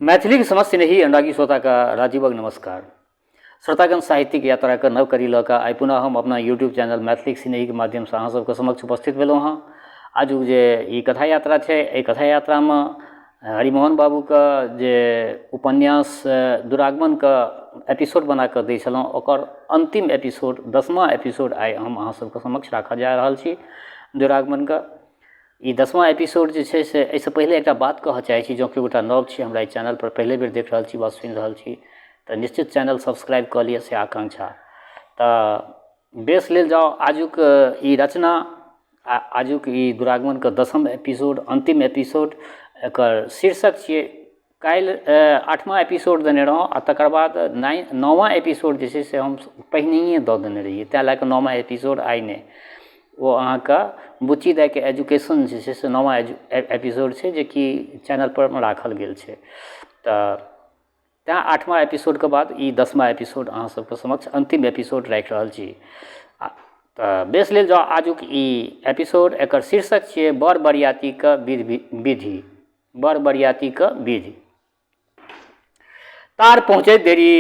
मैथिली समस्त नहीं अनुरागी श्रोता का राजीवक नमस्कार। श्रोतागण साहित्यिक यात्रा का नव करी लऽ कऽ आइ पुनः हम अपना यूट्यूब चैनल मैथिली सिनेही के माध्यम से अहाँ सबके समक्ष उपस्थित भेलहुँ हँ। आजुक जे ई कथा यात्रा छै, एहि कथा यात्रा में हरिमोहन बाबू का जे उपन्यास दुरागमन का एपिसोड बना कऽ दै छलहुँ, ओकर अंतिम एपिसोड 10वां एपिसोड आइ हम अहाँ सबके समक्ष राखऽ जा रहल छी। दुरागमन का ई 10वां एपिसोड जे छै से एहिसँ पहिले एकटा बात कहऽ चाहै छी, जँ केओ गोटा नव छी हमरा ई चैनल पर पहले बेर देख रहल छी वा सुनि रहल छी तऽ निश्चित चैनल सब्सक्राइब कऽ लिअ से आकांक्षा। तऽ बेस लेल जाउ आजुक ई रचना, आजुक ई दुरागमन का 10म एपिसोड, अंतिम एपिसोड। एकर शीर्षक छियै, काल्हि 8वां एपिसोड देने रहौं आ तकर बाद 9वां एपिसोड जे छै से हम पहिनहिए दऽ देने रहियै, तैं लए कऽ 9वां एपिसोड आइ नहि। वो अहाँके बुच्ची दाइ के एजुकेशन जे छै से 9वां एपिसोड छै, जे कि चैनल पर राखल गेल छै। तऽ तैँ 8वां एपिसोड के बाद ई 10वां एपिसोड अहाँ सबके समक्ष अंतिम एपिसोड राखि रहल छी। तऽ बेस लेल जाउ आजुक ई एपिसोड। एकर शीर्षक छियै बर बरियाती के विधि। बर बरियाती के विधि। तार पहुँचैत देरी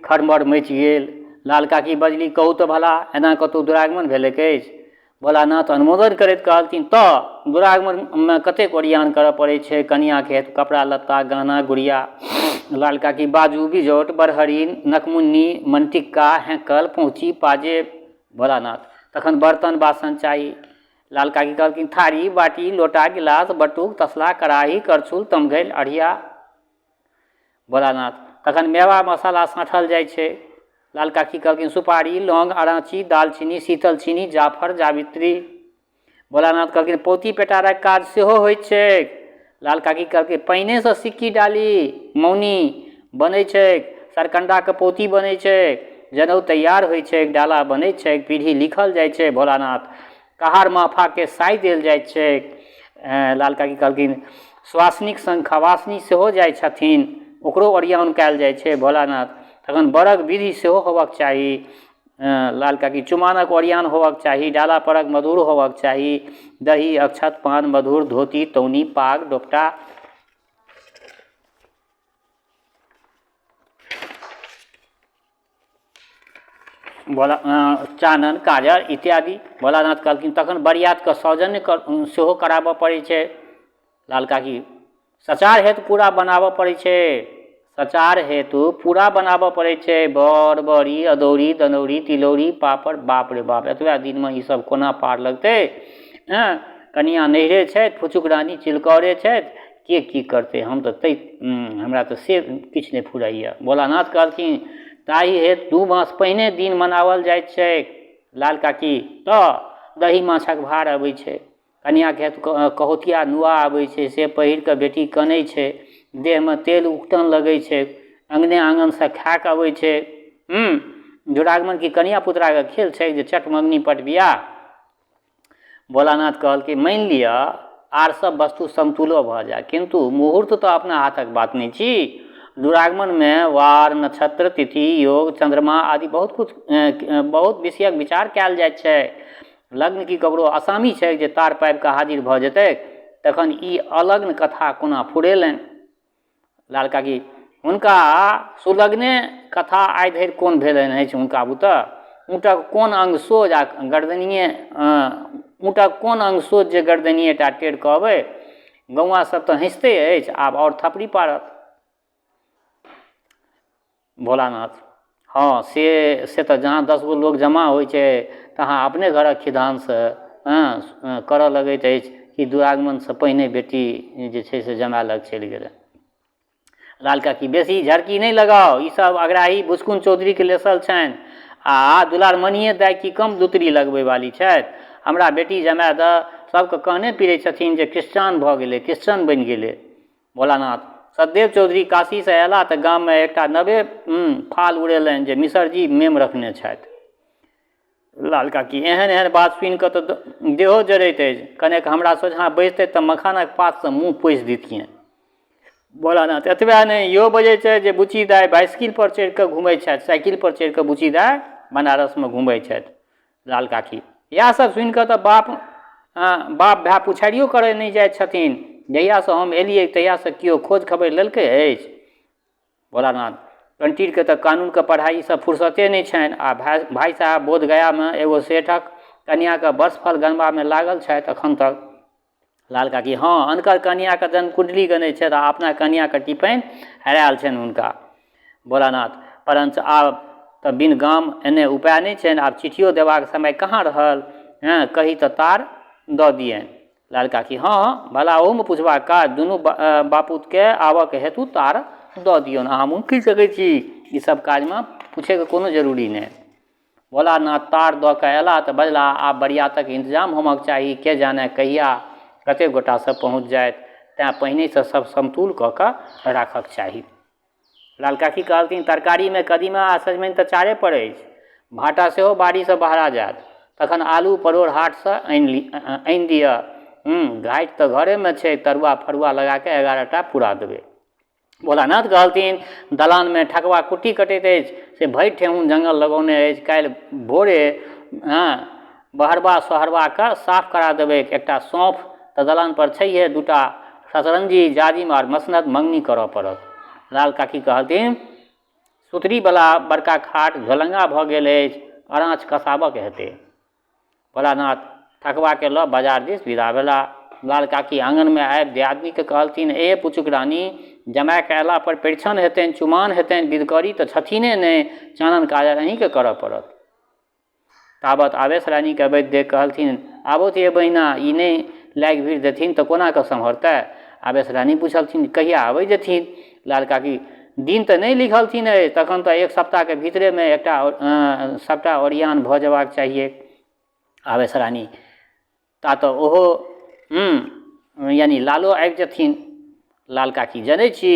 खरमर मचि गेल। लाल काकी बजली, कहू तऽ भला एना कतहु दुरागमन भेलै अछि? भोलानाथ अनुमोदन करैत कहलथिन, तऽ दुरागमनमे कतेक ओरियान करऽ पड़ै छै? कनियाँके हेतु कपड़ा लत्ता गहना गुड़िया। लाल काकी, बाजू बिजौट बरहरी नकमुन्नी मनटिक्का हैंकल पहुँची पाजेब। भोलानाथ, तखन बर्तन बासन चाही। लाल काकी कहलखिन, थारी बाटी लोटा गिलास बटुक तसला कड़ाही करछुल तमघैल अढ़िया। भोलानाथ, तखन मेवा मसाला साँठल जाइ छै। लाल काकी कहलखिन, सुपारी लौंग अराची दालचीनी शीतल चीनी जाफर जावित्री। भोलानाथ कहलखिन, पोती पेटारक काज सेहो होइत छै। लाल काकी कहलखिन, पहिनेसँ सिक्की डाली मौनी बनै छै, सरकंडा के पोती बनै छै, जनउ तैयार होइ छै, डाला बनै छै, पीढ़ी लिखल जाइ छै। भोलानाथ, कहार माफा के साइ देल जाइ छै। लाल काकी कहलखिन, स्वासनिक संग खवासनी सेहो जाइ छथिन, ओकरो ओरियान कयल जाइ छै। भोलानाथ, तखन बड़क विधि सेहो होबक चाही। लाल काकी, चुमानक ओरियान होबक चाही, डाला परक मधुर होबक चाही, दही अक्षत पान मधुर धोती तौनी पाग डोपटा। चानन काजर इत्यादि। भोलानाथ कहलखिन, तखन बरियातके सौजन्य सेहो कराबऽ पड़ै छै। लाल काकी, सचार हेतु पूरा बनाबऽ पड़ै छै। सचार हेतु पूरा बनाबऽ पड़ै छै। बर बड़ी अदौरी दनौरी तिलौरी पापड़। बाप रे बाप, एतबा दिनमे ई सब कोना पार लगतै? कनियाँ नैहरे छथि, फुचुक रानी चिलकौरे छथि, के की करतै? हम तऽ हमरा तऽ से किछु नहि फुराइए। भोलानाथ कहलखिन, ताहि हेतु 2 मास पहिने दिन मनाओल जाइत छै। लाल काकी, तऽ दही माछक भार अबै छै, कनियाँके हेतु कहोतिया नुआ अबै छै, से पहिर कऽ बेटी कनै छै, देहमे तेल उकटन लगै छै, अंगने आंगनसँ खाकऽ अबै छै। दुरागमन की कनिया पुतराके खेल छै जे चट मंगनी पट बियाह। भोलानाथ कहलकै, मानि लिअ आर सब वस्तु समतुलो भऽ जाय, किंतु मुहूर्त तऽ अपना हाथक बात नहि छी। दुरागमनमे वार नक्षत्र तिथि योग चंद्रमा आदि बहुत विषयक विचार कयल जाइत छै। लग्न की ककरो असामी छै जे तार पाबि कऽ हाजिर भऽ जेतै, तखन ई अलग्न कथा कोना फुरेलनि? लाल काकी, हुनका सुलग्ने कथा आइ धरि कोन भेलनि अछि हुनका बुते? ऊँटक कोन अंग सोझ आ गर्दनिए ऊँटक कोन अंग सोझ जे गर्दनिए टा टेढ़ कहबै? गौआँ सब तऽ हँसिते अछि, आब और थपड़ी पारत। भोलानाथ, हाँ से तऽ जहाँ 10 गो लोग जमा होइ छै तहाँ अपने घरक खिधानसँ करऽ लगैत अछि कि दुरागमनसँ पहिने बेटी जे छै से जमाय लग चलि गेलै। लाल काकी, बेसी झड़की नहि लगाओ, ई सब अग्राही बुसकुन चौधरी के लेसल छनि, आ दुलार मनिये दाइ की कम दूतरी लगबै वाली छथि? हमरा बेटी जमाय दऽ सबके कहने पिरै छथिन जे क्रिश्चियन भऽ गेलै, क्रिश्चियन बनि गेलै। भोलानाथ, सतदेव चौधरी काशी से अयला तऽ गाममे एकटा नवे फाल उड़ेलनि जे मिसरजी मेम रखने छथि। लाल काकी, एहन एहन बात सुनि कऽ तऽ देहो जरैत अछि, कनेक हमरा सोझाँ बैसतै तऽ मखानक पातसँ मुँह पोछि दितियनि। भोलानाथ, एतबा नहि, इहो बजै छै जे बुच्ची दाइ बाइसिकिल पर चढ़ि कऽ घुमै छथि, साइकिल पर चढ़ि कऽ बुच्ची दाइ बनारसमे घुमै छथि। लाल काकी, इएह सब सुनि कऽ तऽ बाप भाय पुछारियो करय नहि जाइत छथिन। जहियासँ हम एलियै तहियासँ केओ खोज खबरि लेलकै अछि? भोलानाथ कंटीरके तऽ कानूनके पढ़ाइसँ फुर्सते नहि छनि। आ भाइ साहब बोधगयामे एगो सेठक कन्याके वर्षफल गनबामे लागल छथि एखन तक। लाल काकी हाँ अनकर कन्याके जन्म कुंडली गनै छै आ अपना कन्याके टिपाइन हरायल छनि हुनका। भोलानाथ परञ्च आब तऽ बिन गाम एने उपाय नहि छनि, आब चिट्ठियो देबाक समय कहाँ रहल। हँ कही तऽ तार दऽ दियनि। लाल काकी हाँ भला ओहूमे पुछबाक काज, दुनू बापूतके आबऽके हेतु तार दऽ दियौन, अहाँ मुँह की सकै छी, ई सब काजमे पूछैके कोनो जरूरी नहि। भोलानाथ तार दऽ कऽ अयला तऽ बजला आब बरियातक इंतजाम होमक चाही, के जाने कहिया कते गोटा सब पहुँच जाइत, तेँ पहिनेसँ सब समतूल कऽ कऽ राखक चाही। लाल काकी कहलथिन तरकारीमे कदीमा आ सजमनि तऽ चारे पर अछि, भाटा सेहो बाड़ीसँ बहरा जायत, तखन आलू परोड़ हाटसँ आनि दिअ। घाटि तऽ घरेमे छै, तरुआ फरुआ लगा कऽ 11टा पूरा देबै। भोलानाथ कहलथिन दलानमे ठकुआ कुट्टी कटैत अछि, से भरि ठेहुन जंगल लगौने अछि, काल्हि भोरे बहरबा सोहरबाके साफ करा देबै। एकटा सौंफ तऽ दलान पर छैहे, दूटा शतरंजी जाजिम आर मसनद मंगनी करऽ पड़त। लाल काकी कहलथिन सुतरीवला बड़का खाट झोलंगा भऽ गेल अछि, अराँच कसाबऽके हेतै। भोलानाथ ठकुआके लऽ बाजार दिस विदा भेला। लाल काकी आँगनमे आबि दियादनीके कहलथिन ए पुचुक रानी, जमायके अयला पर परिछन हेतनि, चुमाओन हेतनि, विधकरी तऽ छथिने नहि, चानन काजर अहीँके करऽ पड़त। ताबत आवेश रानीके अबैत देख कहलथिन आबो तऽ ये बहिना, ई नहि लागि भीड़ देथिन तऽ कोना कऽ सम्हरतै। आवेश रानी पूछलथिन कहिया आबै जेथिन। लाल काकी दिन तऽ नहि लिखलथिन अइ, तखन तऽ एक सप्ताहके भीतरेमे एकटा सबटा ओरियान भऽ जेबाक चाहिए। आवेश रानी ता तऽ ओहो यानी लालो आबि जेथिन। लाल काकी जनै छी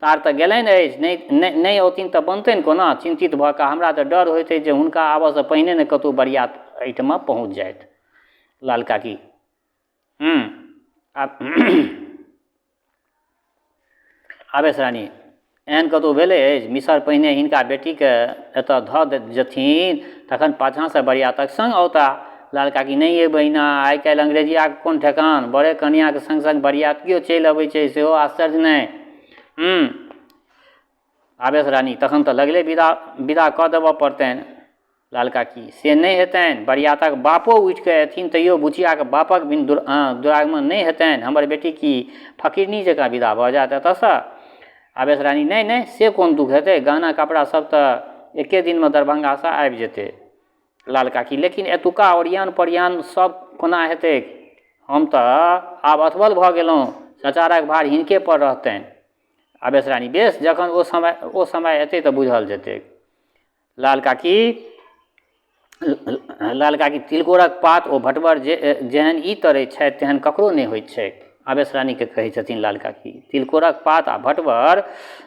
तार तऽ गेलनि अछि, नहि औथिन तऽ बनतनि कोना। चिन्तित भऽ कऽ हमरा तऽ डर होइत अछि जे हुनका आबऽसँ पहिने ने कतहु बरियात एहिठमा पहुँच जाइत। लाल काकी आवेश रानी एहन कतहु भेलै अछि, मिसर पहिने हिनका बेटीके एतऽ धऽ जेथिन, तखन पाछाँसँ बरियातक सङ्ग औता। लाल काकी नहि ये बहिना, आइ काल्हि अंग्रेजियाके कोन ठेकान, बड़े कनियाके सङ्ग सङ्ग बरियातियो चलि अबै छै, सेहो आश्चर्य नहि। आवेश रानी तखन तऽ लगले विदा कऽ देबऽ पड़तनि। लाल काकी से नहि हेतनि, बरियातक बापो उठि कऽ एथिन तैयो बुचियाके बापक बिन दुरागमन नहि हेतनि। हमर बेटी की फकीरनी जकाँ विदा भऽ जायत एतऽसँ। आवेश रानी नहि से कोन दुख हेतै, गहना कपड़ा सब तऽ एके दिनमे दरभंगासँ आबि जेतै। लाल काकी लेकिन एतुका ओरियान परियान सब कोना हेतै, हम तऽ आब अथबल भऽ गेलहुँ, सचारक भार हिनके पर रहतनि। आवेश रानी बेस, जखन ओ समय एतै तऽ बुझल जेतै। लाल काकी तिलकोरक पात ओ भटवर जेहन ई तरै छथि तेहन ककरो नहि होइत छै। आवेश रानीके कहै छथिन लाल काकी तिलकोरक पात आ भटवर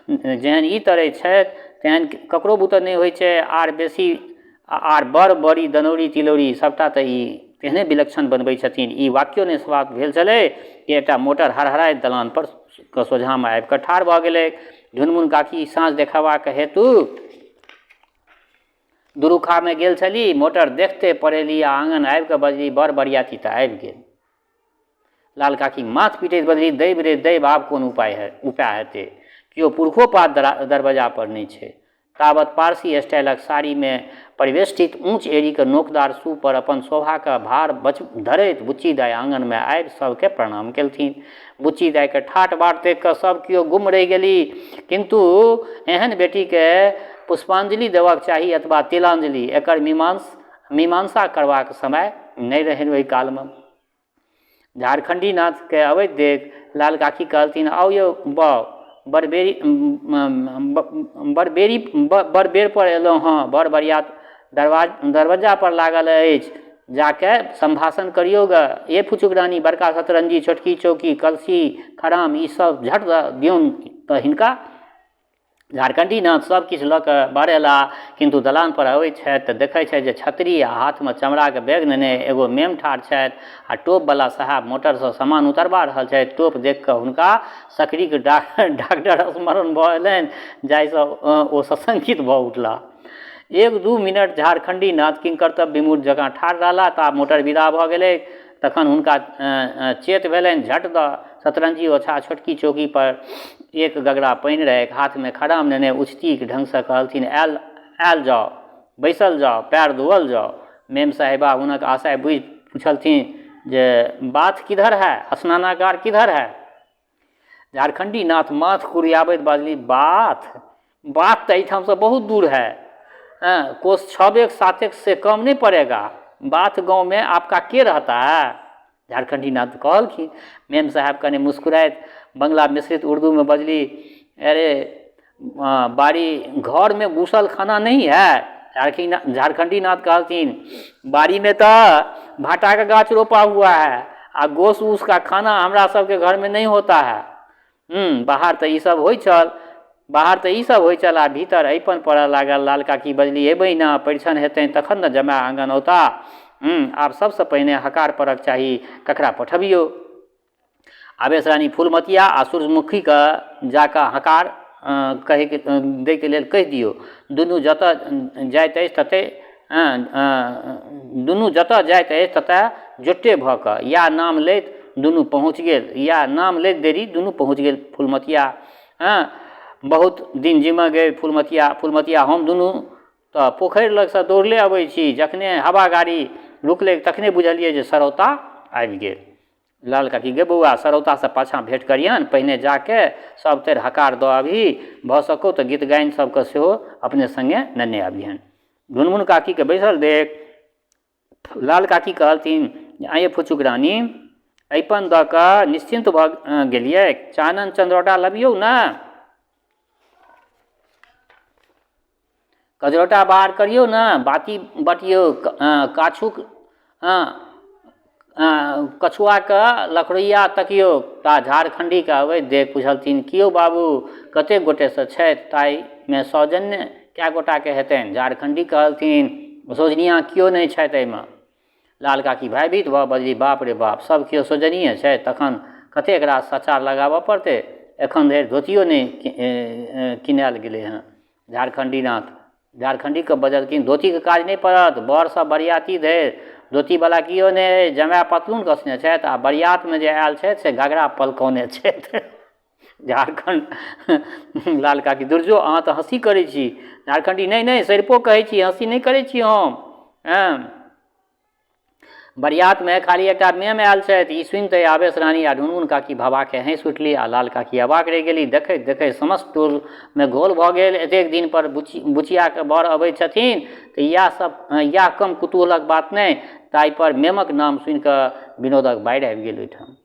जेहन ई तरै छथि तेहन ककरो बुते नहि होइ छै। आर बेसी आर बड़ बड़ी दनौरी तिलौरी सबटा तऽ ई तेहने विलक्षण बनबै छथिन। ई वाक्यो नहि समाप्त भेल छलै कि एकटा मोटर हरहराइत दलान पर के सोझाँमे आबि कऽ ठाढ़ भऽ गेलै। झुनमुन काकी साँझ देखेबाक हेतु दुरुखामे गेल छली, मोटर देखते पड़ेली आ आँगन आबि कऽ बजली बड़ बरियाती तऽ आबि गेल। लाल काकी माथ पीटैत बजली दैब रे दैब, आब कोन उपाय हेतै, केओ पुरखो पात दरवाजा पर नहि छै। ताबत पारसी स्टाइलक साड़ीमे परिवेष्टित ऊँच एड़ीके नोकदार सूप पर अपन शोभाके भार धरैत बुच्ची दाइ आँगनमे आबि सबके प्रणाम केलथिन। बुच्ची दाइके ठाट बाट देख कऽ सब केओ गुम रहि गेली, किन्तु एहन बेटीके पुष्पांजलि देबाक चाही अथवा तिलांजलि, एकर मीमांसा करबाक समय नहि रहनि ओहि कालमे। झारखंडी नाथके अबैत देख लाल काकी कहलथिन आउ यौ बाउ, बड़ बेर पर एलहुँ हँ, बड़ बरियात दरवाजा पर लागल अछि, जाके संभाषण करियौ ग। ए फुचुक रानी बड़का शतरंजी, छोटकी चौकी, कलसी खराम ई सब झट दियौन तऽ हिनका। झारखंडी नाथ सब किछु लऽ कऽ बढ़ेला, किन्तु दलान पर अबैत छथि तऽ देखै छथि जे छतरी आ हाथमे चमड़ाके बैग नेने एगो मेम ठाढ़ छथि आ टोपवला साहब मोटरसँ सामान उतरबा रहल छथि। टोप देख कऽ हुनका सकरीके डॉक्टर स्मरण भऽ एलनि, जाहिसँ ओ सशंकित भऽ उठला। 1-2 मिनट झारखंडी नाथ किंकर्तव्य विमूढ़ जकाँ ठाढ़ रहला, ता मोटर विदा भऽ गेलै। तखन हुनका चेत भेलनि, झट दऽ शतरंजी ओछा छोटकी चौकी पर एक गगरा पानि रहै, हाथ में खड़ाम नेने उचतीक ढंग से कहलथिन आयल जाओ, बैसल जाओ, पैर धोअल जाओ। मेम साहिबा हुनक आशय बुझि पूछलथिन जे बाथ किधर है, स्नानागार किधर है। झारखंडी नाथ माथ कुरियाबैत बाजली बाथ तो एहिठाम से बहुत दूर है, कोस 6-7 से कम नहीं पड़ेगा, बाथ गांव में आपका के रहता है। झारखंडी नाथ कहलखिन। मेम साहब कने मुस्कुराइत बंगला मिश्रित उर्दू में बजली, अरे बाड़ी घर में घुसल खाना नहीं है। झारखंडी नाथ कहलथिन बाड़ी में तो भाटा का गाछ रोपा हुआ है, आ गोस उस का खाना हमरा सबके घर में नहीं होता है। बाहर तो ई सब होइ छल, आ भीतर अइपन पड़ऽ लागल। लाल काकी बजली एबै ना, परिछन हेतै तखन न जमाय आंगन औता। आब सबसे पहिने हकार परक चाही, ककरा पठबियो। आवेश रानी फूलमतिया आ सूर्यमुखी के जाकऽ हकार दै के लेल कहि दियौ। दुनू जतऽ जाइत अछि ततऽ जुट्टे भऽ कऽ या नाम लैत दुनू पहुँच गेल, या नाम लैत देरी दुनू पहुँच गेल। फूलमतिया बहुत दिन जिम्मा गए फूलमतिया हम दुनू तऽ पोखरि लगसँ दौड़ले अबै छी, जखने हवा गाड़ी रुकलै तखने बुझलियै जे सरौता आबि गेल। लाल काकी गे बौआ सरौता से पाछाँ भेंट करियन, पहिने जाके सब तरि हकार दऽ अबही, भऽ सको तऽ गीत गायन सबके सेहो अपने संगे नेने अबिहन। ढुनमुन काकी के बैसल देख लाल काकी कहलथिन आइए फुचुक रानी, अइपन दऽ कऽ निश्चिंत भऽ गेलियै, चानन चंद्रोटा लबियौ ना, कजरोटा बाहर करियौ ना, बाती बटियौ, कछुआ के लखड़िया तकियौ। ता झारखंडी के अबैत देख पुछलथिन कियो बाबू कते गोटे से छथि, ताई में सौजन्य क्या गोटा के हेतनि। झारखंडी कहलथिन सोजनिया कियो नहीं छथि एहिमे। लाल काकी भयभीत भऽ बजली बाप रे बाप, सब कियो सोजनिये छै, तखन कतेक रास सचार लगाबऽ पड़तै, एखन धरि धोतियो नहीं किनायल गेलै हँ। झारखंडी के बजलखिन धोती के काज नहीं पड़त, बर सब बरियाती धरि धोती वाला कियो नहीं, जमाय पतलून कसने छथि आ बरियात में जे आयल छथि से घाघरा पलकौने छथि। झारखंड लाल काकी दुर्जो अहाँ तऽ हँसी करै छी। झारखंडी नहीं सरिपो कहै छी, हँसी नहीं करै छी हम। बरियात में खाली एकटा मेम आयल छथि, ई सुनिते आवेश रानी आ ढुनमुन काकी भवा के हँसि उठली आ लाल काकी अबाक रहि गेली। देखैत देखैत समस्त टोल में घोल भऽ गेल। एतेक दिन पर बुचिया के बर अबै छथिन तऽ इएह कम कुतूहलक बात नहि, ताहि पर मेमक नाम सुनि कऽ विनोदक बाढ़ि आबि गेल ओहिठाम।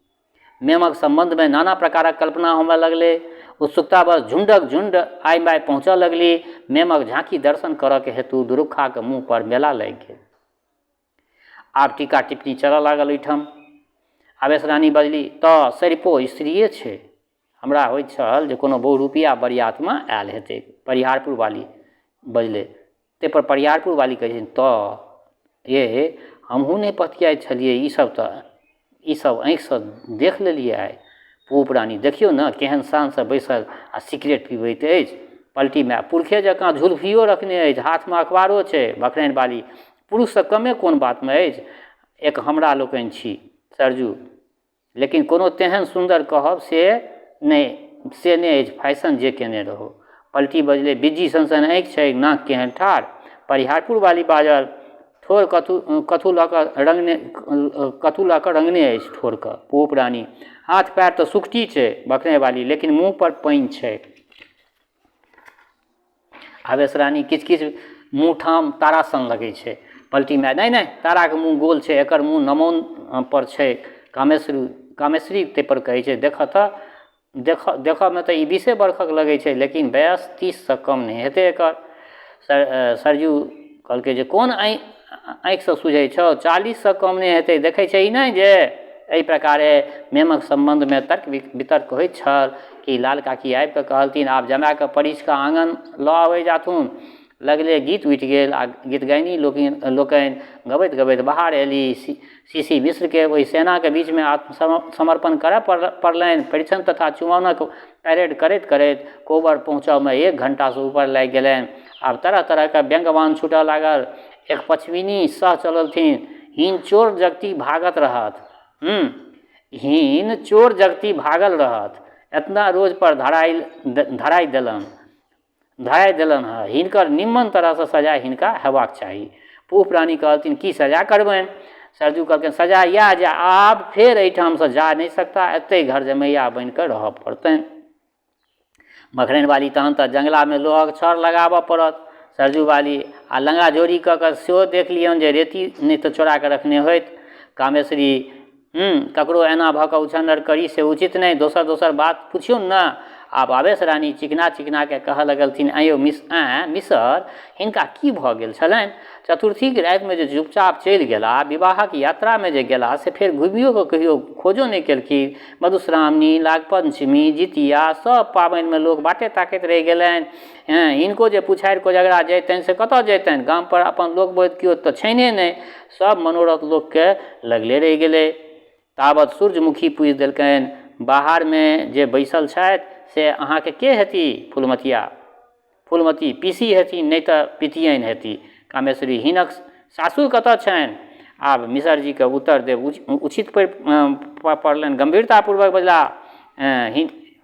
मेमक संबंध में नाना प्रकारक कल्पना होमय लगलै। उत्सुकता बस झुंडक झुंड आइ माय पहुँचऽ लगली। मेमक झांकी दर्शन करऽ के हेतु दुरुखा के मुँह पर मेला लागि गेल। आब टीका टिप्पणी चलऽ लागल ओहिठाम। आवेश रानी बजली तऽ सरिपो स्त्रीये छै, हमरा होइत छल जे कोनो बहुरूपिया बरियात में आयल हेतै। परिहारपुर वाली बजलै। ते पर परिहारपुर वाली कहै छथिन तऽ ये हमहूँ नहि पतियाइत छलियै, ई सब आँखिसँ देख लेलियै आइ। पोप रानी देखियौ ने केहन शानसँ बैसल आ सिगरेट पीबैत अछि, पलटी में पुरखे जकाँ झुलफियो रखने अछि, हाथ में अखबारो छै। बखरैन वाली पुरुष से कमे कोन बात में अछि, एक हमरा लोकनि छी सरजू, लेकिन कोनो तेहन सुंदर कहब से नहि अछि, फैशन जे केने रहो। पलटी बजले बिज्जी सनसन आँखि छै, नाक केहन ठाढ़। परिहारपुर वाली बाजल ठोर कथू लऽ कऽ रंगने अछि ठोर के। पोप रानी हाथ पैर तऽ सुखटी छै बखरैन वाली, लेकिन मुँह पर पानि छै। आवेश रानी किछ मुँह ठाम तारा सन लगै छै। पलटी में नहीं तारा के मुँह गोल छै, एकर मुँह नमौन पर छै कामेश्वरी। ते पर कहै छै देखऽ में तऽ ई 20 बरखक लगै छै, लेकिन वयस 30 से कम नहीं हेतै एकर। सरजू कहलकै जे कोन आँखि से सुझै छौ, 40 से कम नहीं हेतै, देखै छै ई नहीं जे। एहि प्रकारे मेमक संबंध में तर्क वितर्क होइत छल कि लाल काकी आबि कऽ कहलथिन आब जमाय के परिछ कऽ आंगन लऽ अबै जाथुन। लगले गीत उठि गेल आ गीत गायनी लोकनि गबैत गबैत बाहर एली। सीसी मिश्र के ओहि सेना के बीच में आत्मसमर्पण करय पड़लनि। परिछन तथा चुमाओनक परेड करैत करैत कोबर पहुँचऽ में 1 घंटा से ऊपर लागि गेलनि। आब तरह तरह के व्यंग्यवान छूटऽ लागल। एक पश्मीनी सह चललथिन, हीन चोर जगती भागल रहत। एतना रोज पर धराई देलन है। हिनकर निम्न तरह से सजा हिनका हेबाक चाही। पूह प्राणी कहलथिन की सजा करबनि? सरजू कहलखिन सजा इएह जे आब फेर एहिठाम से जा नहीं सकता, एते घर जमैया बनि कऽ रहऽ पड़तनि। मखरैन वाली तहन तऽ जंगला में लोहक छड़ लगाबऽ पड़त। सरजू वाली आ लंगा जोड़ी कऽ कऽ सेहो देख लियौन जे रेती नहीं तऽ चोरा कऽ रखने होइत। कामेश्वरी ककरो एना भऽ कऽ उछन्नर करी से उचित नहीं, दोसर बात पुछियौन न। आब आवेश रानी चिकना के कहऽ लगलथिन, आँयौ मिसर हिनका की भऽ गेल छलनि? चतुर्थी के राति में जे चुपचाप चलि गेला, विवाहक यात्रा में जे गेला से फेर घुमियो कऽ कहियो खोजो नहीं केलखिन। मधुश्रावणी, नागपंचमी, जितिया सब पाबनि में लोग बाटे ताकैत रहि गेलनि। हिनको जे पुछारि कोजगरा जैतनि से कतऽ जैतनि? गाम पर अपन लोक बोध कियो तऽ छैने नहीं। सब मनोरथ लोक के लगले रहि गेलै। ताबत सूर्यमुखी पूछि देलकनि, बाहर में जे बैसल छथि से अहाँके के हेती? फूलमती पीसी हेती, नहीं तऽ पितियन हेती। कामेश्वरी हिनक सासुर कतऽ छनि? आब मिसर जी के उत्तर देव उचित पड़लनि। गंभीरतापूर्वक बजला,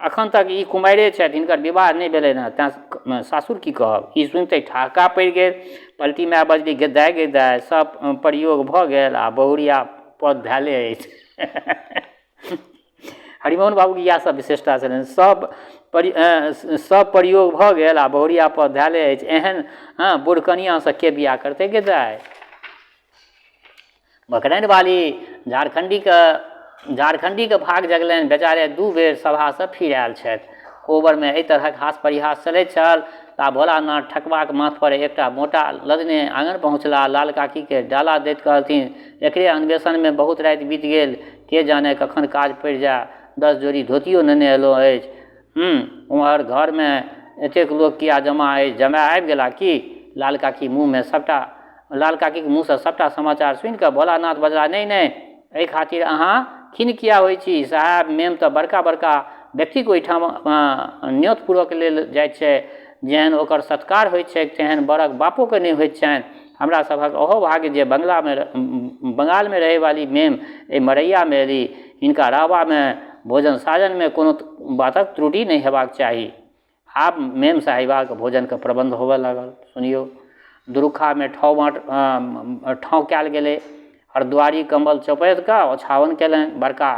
अखन तक ई कुमारिए छथि, हिनकर विवाह नहीं भेलनि हँ, तेँ सासुर की कहब। ई सुनिते ठहाका पड़ि गेल। पलटी माय बजली, गेदाय सब प्रयोग भऽ गेल आ बहुरिया पद धैले अछि। हरिमोहन बाबू की इएह सब विशेषता छलनि। सब प्रयोग भऽ गेल आ बहुरिया पद धैले अछि। एहन बूढ़ कनिया से के बियाह करतै गेदाय? मखरैन वाली झारखंडी के भाग जगलनि। बेचारे 2 बेर सभा से फिर आयल छथि। कोबर में एहि तरहक हास परिहास चलैत छल। ता भोलानाथ ठकबाक माथ पर एकटा मोटा लदने आंगन पहुँचला। लाल काकी के डाला दैत कहलथिन, एकरे अन्वेषण में बहुत राति बीत गेल, के जाने कखन काज पड़ि जाय। 10 जोड़ी धोतियो नेने एलहुँ अछि। उम्हर घर में एतेक लोक किया जमा अछि? जमाय आबि गेला की? लाल काकी के मुँह से सबटा समाचार सुनि कऽ भोलानाथ बजला, नहीं एहि खातिर अहाँ खिन्न किया होइ छी? साहब मेम तऽ बड़का व्यक्ति के ओहिठाम न्योत पूर्वक लेल जाइत छै। जेहन ओकर सत्कार होइत छै तेहन बड़क बापो के नहीं होइत छनि। हमरा सभक ओहो भाग्य जे बंगाल में रहे वाली मेम एहि मरैया में एली। हिनका रहबा में भोजन साजन में कोनो बातक त्रुटि नहीं हेबाक चाही। आब मेम साहिबा के भोजन के प्रबंध होबऽ लागल। सुनियो, दुरुखा में ठाँव कयल गेलै। हरद्वारी कंबल चौपैत कऽ ओछावन केलनि। बड़का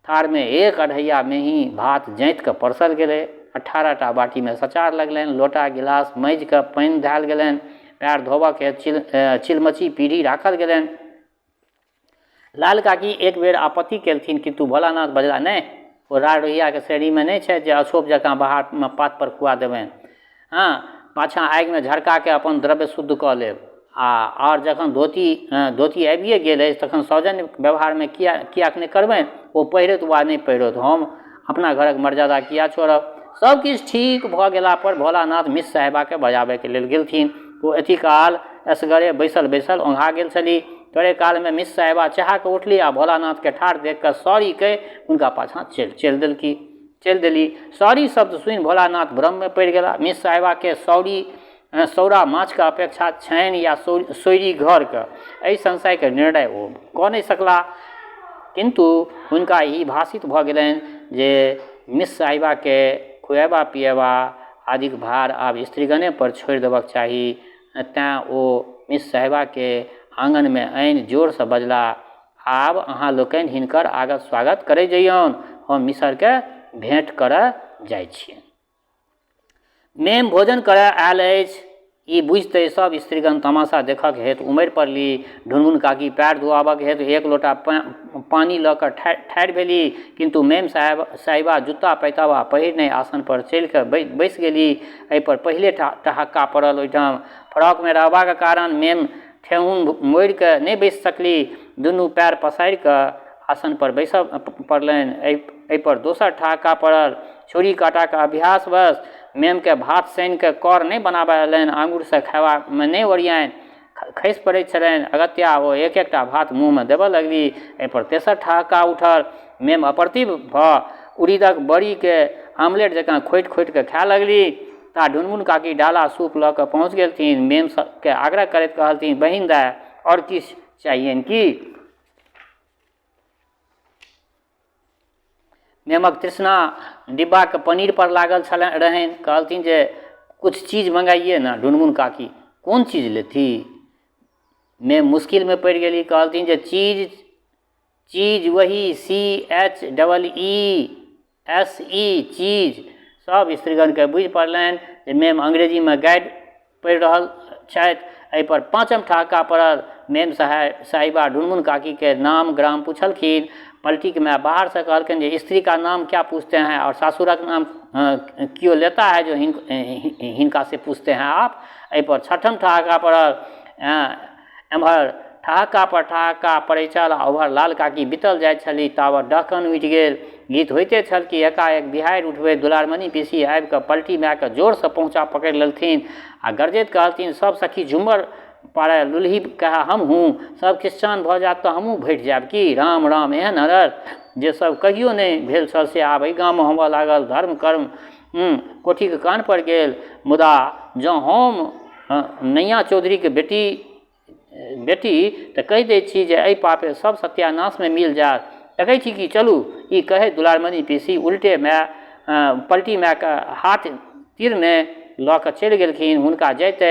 थार में 1 अढ़ैया मेही भात जैंत कऽ परसल गेलै। 18टा बाटी में सचार लगलनि। लोटा गिलास माँजि कऽ पानि धैल गेलनि। पैर धोबऽ के चिलमची पीढ़ी राखल गेलनि। लाल काकी एक बेर आपत्ति केलथिन, किंतु भोलानाथ बजला, नहीं ओ राड़ रोहिया के श्रेणी में नहीं छै जे अछोप जकाँ बाहर में पात पर खुआ देबनि। पाछा आगि में झरका के अपन द्रव्य शुद्ध कऽ लेब। और जखन धोती आबिए गेल अछि तखन सौजन्य व्यवहार में कियाक नहीं करबनि? ओ पहिरत वा नहीं पहिरत, हम अपना घरक मर्यादा किया छोड़ब? सब किछु ठीक भऽ गेला पर भोलानाथ मिस साहिबा के बजाबे के लेल गेलथिन। ओ अति काल असगरे बैसल ओंघा गेल छली। थोड़े काल में मिस साहिबा चाह के उठली आ भोलानाथ के ठाढ़ देख कऽ सॉरी कहि उनका पाछा चलि देली। सॉरी शब्द सुनि भोलानाथ भ्रम में पड़ि गेला। मिस साहिबा के सौरा माछ के अपेक्षा छनि या सोरी घर के, एहि संशय के निर्णय ओ कऽ नहीं सकला। किंतु हुनका ई भाषित भऽ गेलनि जे मिस साहिबा के खुएबा पिएबा आदिक भार आब स्त्रीगणे पर छोड़ि देबाक चाही। तेँ ओ मिस साहिबा के आंगन में आनि जोर से बजला, आब अहाँ लोकनि हिनकर आगत स्वागत करे जइयौन, हम मिसर के भेंट करऽ जाइ छियनि। मेम भोजन करऽ आयल अछि। ई बुझिते सब स्त्रीगण तमाशा देखक हेतु उमरि पड़ली। ढुनमुन काकी पैर धुआबक हेतु 1 लोटा पानी लऽ कऽ ठाढ़ भेली, किंतु मेम साहिबा जूता पैताबा पहिरने आसन पर चलि कऽ बैस गेली। एहि पर पहिले ठहाका पड़ल। ओहिठाम फ्रॉक में रहबाक कारण मेम ठेहुन मोड़ि कऽ नहीं बैस सकली। दुनू पैर पसारि कऽ आसन पर बैसऽ पड़लनि। एहि पर दोसर ठहाका पड़ल। छुरी काटा के अभ्यास बस मेम के भात सानि के कर नहीं बनाबऽ एलनि। आंगुर से खावा में नहीं ओरियानि, खसि पड़ैत छलनि। अगत्या ओ एक-एकटा भात मुँह में देबऽ लगली। एहि पर तेसर ठहाका उठल। मेम अप्रतिभ भऽ उड़ीदक बड़ी के आमलेट जकाँ खोटि के खाए लगली। ता ढुनमुन काकी डाला सूप लऽ कऽ पहुँच गेलथिन। मेम के आग्रह करैत कहलथिन, बहिन दाय और किछु चाहियनि की? मेमक तृष्णा डिब्बा के पनीर पर लागल रहनि। कहलथिन जे कुछ चीज मंगाइए ना ढुनमुन काकी। कौन चीज लेती? मैं मुश्किल में पड़ गेली। कहलथिन जे चीज वही CHEE चीज। सब स्त्रीगण के बुझि पड़लनि जे मैम अंग्रेजी में गाइड पढ़ि रहल छथि। एहि पर पाँचम ठहाका पड़ल। मैम साहिबा ढुनमुन काकी के नाम ग्राम पूछलखिन। पलटी के मैं बाहर से कहलखिन जे स्त्री का नाम क्या पूछते हैं और ससुरक नाम क्यों लेता है जो हिनका से पूछते हैं आप? एहि पर छठम ठहाका पड़ल। एम्हर ठहाका पर ठहाका पड़ै छल आ ओम्हर लाल काकी बितल जाइत छलीह। ताबत ढक्कन उठि गेल। गीत होइते छल कि एकाएक बिहाड़ि उठबैत दुलारमणि पीसी आबि कऽ पलटी माय के जोरसँ पहुँचा पकड़ि लेलथिन आ गरजैत कहलथिन, सब सखी झुम्बर पाड़े लुल्ही कहे हम हूँ। सब क्रिश्चन भऽ जायत तऽ हमहूँ भेट जायब की? राम राम एहन अनर्थ जे सब कहियो नहि भेल छल से आब एहि गाममे होमय लागल। धर्म कर्म कोठीके कान पर गेल। मुदा जँ हम नैया चौधरीके बेटी तऽ कहि दै छी जे एहि पापे सब सत्यानाशमे मिल जायत। देखै छी कि चलू। ई कहैत दुलारमणि पीसी उल्टे पलटी माय के हाथ तीरने लऽ कऽ चलि गेलखिन। हुनका जैते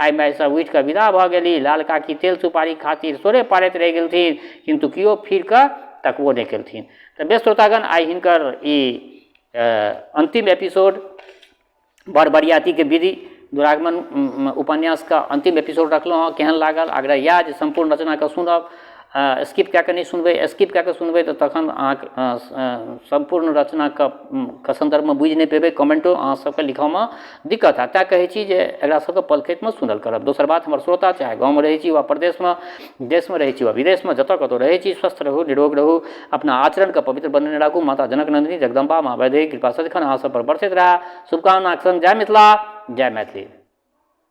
आइ माय सब उठि कऽ विदा भऽ गेली। लाल काकी तेल सुपारी खातिर सोरे पारैत रहि गेलथिन, किन्तु किओ फिर कऽ तकबो नहि केलथिन। तऽ बेस श्रोतागण, आइ हिनकर ई अंतिम एपिसोड बड़ बरियातीके विधि दुरागमन उपन्यास का अंतिम एपिसोड रखलहुँ हँ। केहन लागल? आग्रह इएह जे सम्पूर्ण रचनाके सुनब, स्किप कए कऽ नहि सुनबै। स्किप कए कऽ सुनबै तऽ तखन अहाँके सम्पूर्ण रचनाके सन्दर्भमे बुझि नहि पेबै। कमेंटो अहाँ सबके लिखऽमे दिक्कत हैत। तेँ कहै छी जे एकरा सबके पलखैतमे सुनल करब। दोसर बात, हमर श्रोता चाहे गाँवमे रहै छी वा प्रदेशमे, देशमे रहै छी वा विदेशमे, जतऽ कतौ रहै छी, स्वस्थ रहू, निरोग रहू, अपना आचरणके पवित्र बनेने राखू। माता जनक नंदिनी जगदम्बा माँ वैदेही कृपा सदिखन अहाँ सब पर बरसैत रहै। शुभकामनाक संग जय मिथिला, जय मैथिली।